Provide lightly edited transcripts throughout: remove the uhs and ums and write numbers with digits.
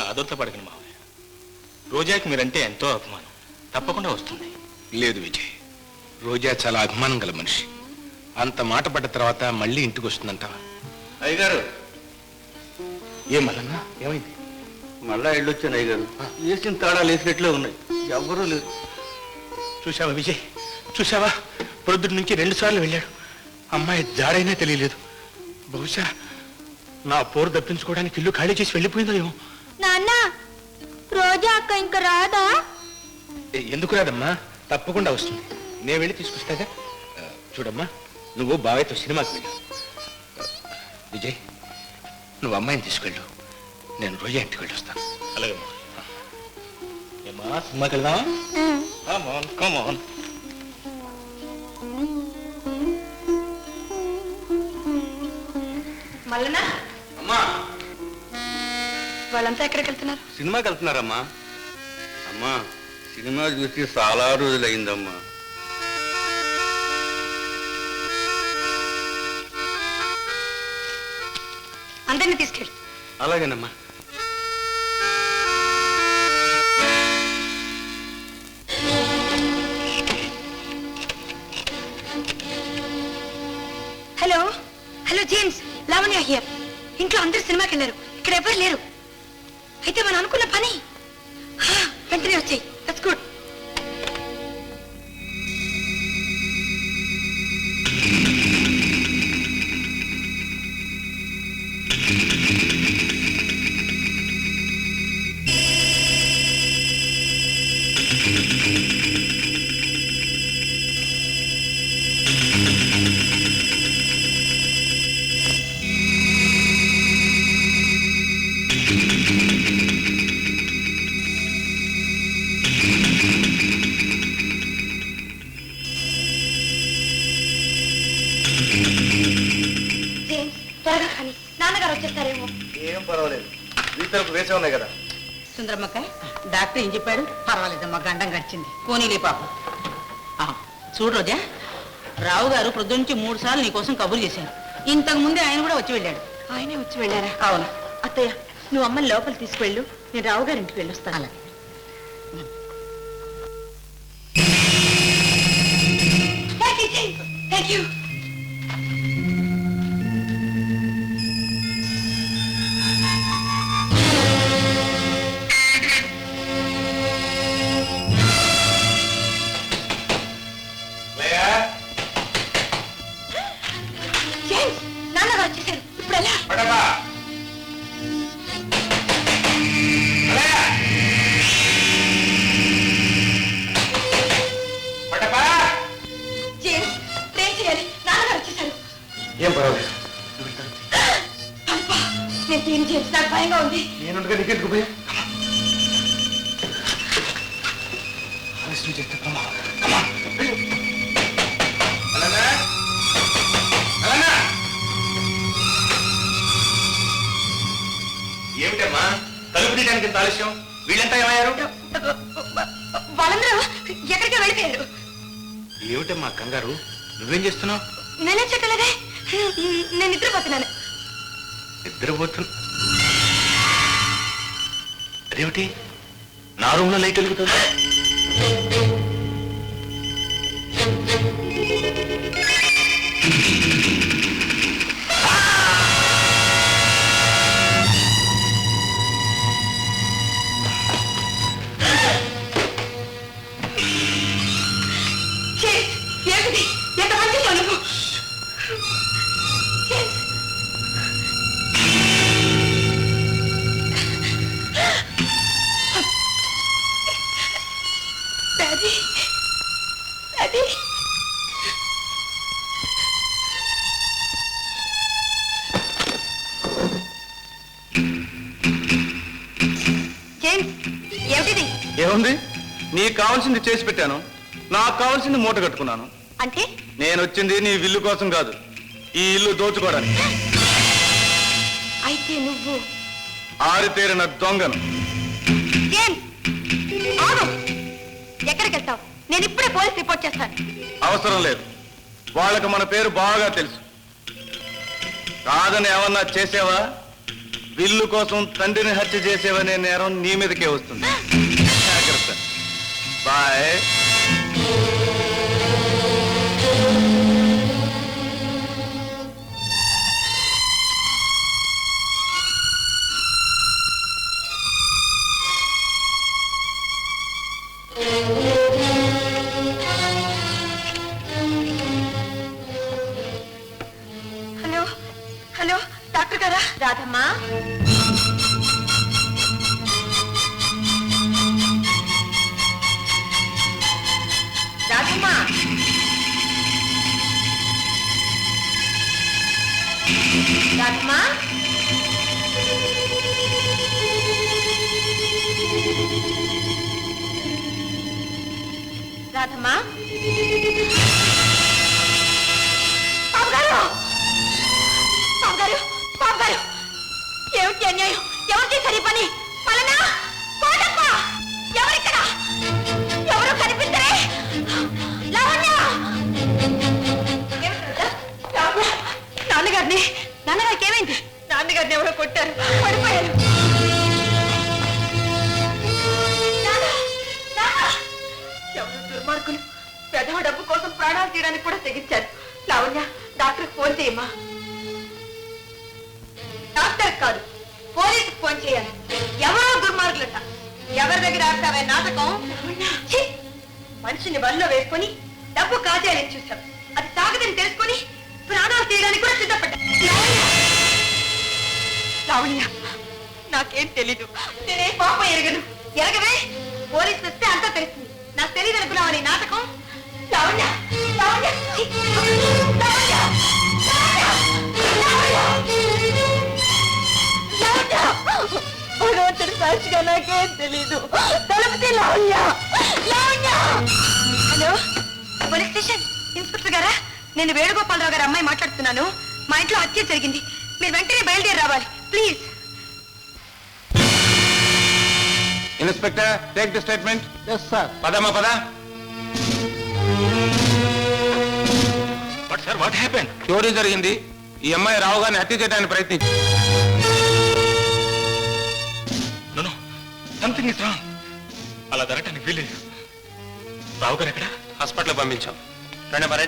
ఆదుర్త పడకండి మావయ్య. రోజాకి మీరంటే ఎంతో అభిమానం, తప్పకుండా వస్తుంది. లేదు విజయ్, రోజా చాలా అభిమానం గల మనిషి. అంత మాట పడ్డ తర్వాత మళ్ళీ ఇంటికి వస్తుందంటావా? అయ్యగారు, ఏమన్నా ఏమైంది? మళ్ళా వెళ్ళొచ్చాను అయ్యగారు. వేసిన తాళాలు వేసినట్లే ఉన్నాయి, ఎవ్వరూ లేరు. చూసావా విజయ్, చూసావా? ప్రొద్దుటి నుంచి 2 సార్లు వెళ్ళాడు. అమ్మాయి జాడైనా తెలియలేదు. బహుశా నా పోరు తప్పించుకోవడానికి ఇల్లు ఖాళీ చేసి వెళ్ళిపోయిందో ఏమో. నాన్న, రోజా అక్క ఇంకా రాదా? ఎందుకు రాదమ్మా, తప్పకుండా వస్తుంది. నేను వెళ్ళి తీసుకొస్తాగా. చూడమ్మా, నువ్వు బాబాయ్తో సినిమాకి వెళ్ళు. విజయ్, నువ్వు అమ్మాయిని తీసుకెళ్ళు, నేను రోజా ఇంటికి వెళ్ళి వస్తాను. అలాగే ఏమా, సినిమాకి వెళ్దామా? కమాన్ కమాన్. మల్లనా, అమ్మా, వాళ్ళంతా ఎక్కడికి వెళ్తున్నారు? సినిమాకి వెళ్తున్నారమ్మా. అమ్మా, సినిమా చూసి చాలా రోజులైందమ్మా. అందరినీ తీసుకెళ్ళి. అలాగేనమ్మా. Hello hello James, Lavanya here. ఇంట్లో అందరు సినిమాకి వెళ్ళారు, ఇక్కడ ఎవరు లేరు. అయితే మనం అనుకున్న పని వెంటనే వచ్చాయి. That's good. త్వరగా కానీ, నాన్నగారు వచ్చేస్తారేమో. ఏం పర్వాలేదు, వీతలకు వేసే ఉన్నాయి కదా. సుందరమ్మక్క, డాక్టర్ ఏం చెప్పాడు? పర్వాలేదమ్మా, గండం గడిచింది. పోనీలే పాపం. చూడు రోజా, రావు గారు ప్రొద్దు నుంచి 3 సార్లు నీకోసం కబురు చేశారు. ఇంతకు ముందే ఆయన కూడా వచ్చి వెళ్ళాడు. ఆయనే వచ్చి వెళ్ళారా? అవును. అత్తయ్య, నువ్వు అమ్మని లోపల తీసుకువెళ్ళు, నేను రావు గారి ఇంటికి వెళ్ళొస్తాను. అలాగే. Thank you. నాన్నగారు వచ్చేసారు. ఇప్పుడు ఎలా? జేమ్స్, ఏం చేయాలి? నాన్నగారు వచ్చేసారు. ఏం పర్వాలేదు, నేను ఏం జేమ్స్, నాకు భయంగా ఉంది. నేనుండగా నీకెందుకు భయం? ఆలస్యం చేస్తే ఏమిటమ్మా, తలుపు తీయడానికి ఇంత ఆలస్యం? వీళ్ళంతా ఏమయ్యారు? వాళ్ళందరూ ఎక్కడికి వెళ్ళిపోయారు. ఏమిటమ్మా కంగారు, నువ్వేం చేస్తున్నావు? నేనేం చెప్పలేదే, నేను నిద్రపోతున్నాను. నిద్రపోతున్నా? అదేమిటి, నా రూమ్లో లైట్ వెలుగుతుంది? ఏమిటి, ఎంత మంచి నువ్వు? Daddy, daddy. జేమ్స్, ఏమిటిది? ఏముంది, నీకు కావాల్సింది చేసి పెట్టాను, నాకు కావాల్సింది మూట కట్టుకున్నాను. అంటే నేను వచ్చింది నీ ఇల్లు కోసం కాదు, ఈ ఇల్లు దోచుకోవడానికి. అయితే నువ్వు ఆరితేరిన దొంగను. జేమ్స్, ఆగు. ఎక్కడికి వెళ్తావు? నేను ఇప్పుడే పోలీస్ రిపోర్ట్ చేస్తాను. అవసరం లేదు, వాళ్ళకి మన పేరు బాగా తెలుసు. కాదని ఏమన్నా చేసావా బిల్లు కోసం తండ్రిని హత్య చేసేవనే నేరం నీ మీదకే వస్తుంది. జాగ్రత్త. బాయ్. హలో హలో డాక్టర్ గారా? రాధమ్మా, రాధమ్మా, రాధమ్మా, రాధమ్మా. బాబు గారు, బాబు గారు, బాబు గారు, ఏమిటి అన్యాయం? ఎవరు చేశారు ఈ పని? పలనా కోటప్ప, ఎవరిక్కడ? ఎవరు కనిపించరే? లావణ్య! లావణ్య! నాన్నగారిని, నాన్నగారికి ఏమైంది? నాన్నగారిని ఎవరో కొట్టారు, పడిపోయారు. నాన్న, నాన్న! ఎవరు దుర్మార్గులు పెదవ డబ్బు కోసం ప్రాణాలు తీయడానికి కూడా తెగించారు. లావణ్య, డాక్టర్కి ఫోన్ చేయమ్మా. డాక్టర్ కాదు, పోలీసుకు ఫోన్ చేయాలి. ఎవరో దుర్మార్గులట. ఎవరి దగ్గర ఆడతావే నాటకం? ఛీ! మనిషిని వల్ల వేసుకొని డబ్బు కాజేయాలని చూశాం. అది తాగదని తెలుసుకొని ప్రాణాలు తీయడానికి కూడా సిద్ధపడ్డా. లావణ్య, నాకేం తెలీదు. నేనే పాప ఎరగను. ఎరగవే, పోలీసులు వస్తే అంతా తెలుస్తుంది. నాకు తెలియదు అనుకున్నావని నాటకం. లావణ్య, లావణ్య, ఛీ! లావణ్య, భగవంతుడి సాక్షిగా నాకేం తెలీదు. తలుపుతే Lavanya, Lavanya. Hello, police station inspector గారా? నేను వేణుగోపాలరావు గారి అమ్మాయి మాట్లాడుతున్నాను. మా ఇంట్లో హత్య జరిగింది. మీరు వెంటనే బయలుదేరి రావాలి please. Inspector, take the statement. Yes sir. పదమ్మా పద. What sir, what happened? చోరీ జరిగింది. ఈ అమ్మాయి రావు గారిని హత్య చేయడానికి ప్రయత్నించి. No, something is wrong. అలా జరగటానికి వీల్లేదు. రావు గారు ఎక్కడ? హాస్పిటల్ పంపించాం. రండి మరే.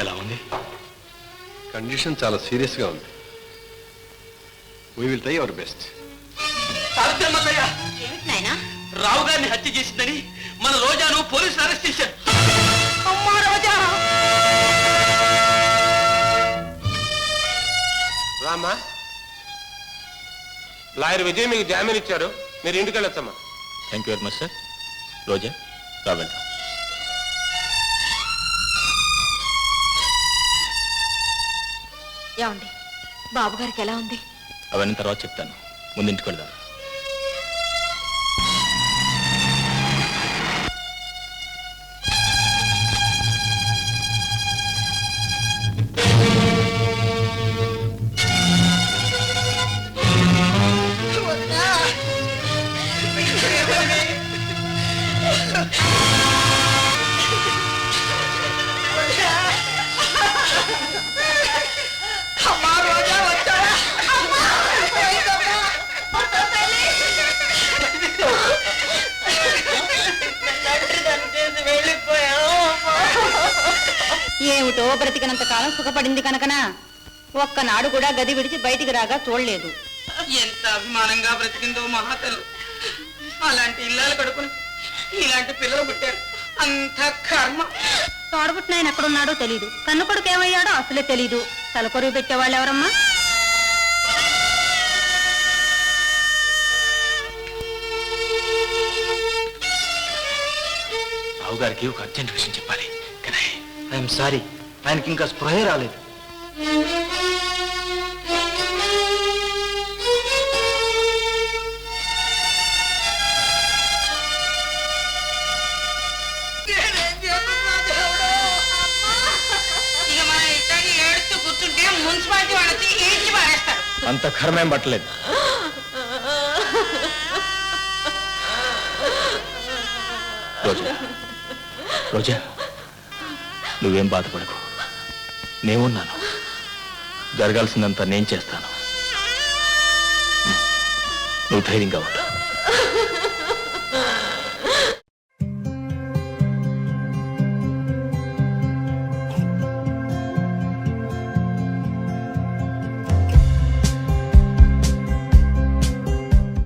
ఎలా ఉంది? కండిషన్ చాలా సీరియస్ గా ఉంది. We will try our best. సావిత్రమ్మయ్య, ఏమిటి నాయనా? రావు గారిని హత్య చేసిందని మన రోజాను పోలీసులు అరెస్ట్ చేశారు. అమ్మా రోజా! రామ్మా. లాయర్ విజయ్ మీకు జామీన్ ఇచ్చారు. మీరు ఇంటికి వెళ్ళొచ్చమ్మా. Thank you very much sir. Roja, రా వెళ్దాం. ఏమండి, బాబు గారికి ఎలా ఉంది? అవన్నీ తర్వాత చెప్తాను. ముందింటికి వెళ్దాం. ఏమిటో బ్రతికినంత కాలం సుఖపడింది కనుకనా ఒక్కనాడు కూడా గది విడిచి బయటికి రాగా చూడలేదు. ఎంత అభిమానంగా బ్రతికిందో మహాతల్లి. అలాంటి ఇల్లాలు కడుకుని ఇలాంటి పిల్లలు పుట్టారు. అంత కర్మ. తోడబుట్టిన ఆయన ఎక్కడున్నాడో తెలీదు. కన్ను కొడుకు ఏమయ్యాడో అసలే తెలీదు. తలకొరువు పెట్టేవాళ్ళు ఎవరమ్మా? రావు గారికి ఒక అర్జెంట్ విషయం చెప్పాలి. ఐఎమ్ సారీ, ఆయనకి ఇంకా స్పృహే రాలేదు. మున్సిపాలిటీ వాళ్ళు వచ్చి ఈడ్చి పారేస్తారు. అంత కర్మేం పట్టలేదు. రోజా, రోజా, నువ్వేం బాధపడకు, నేనున్నాను. జరగాల్సిందంతా నేను చేస్తాను. నువ్వు ధైర్యంగా ఉండు.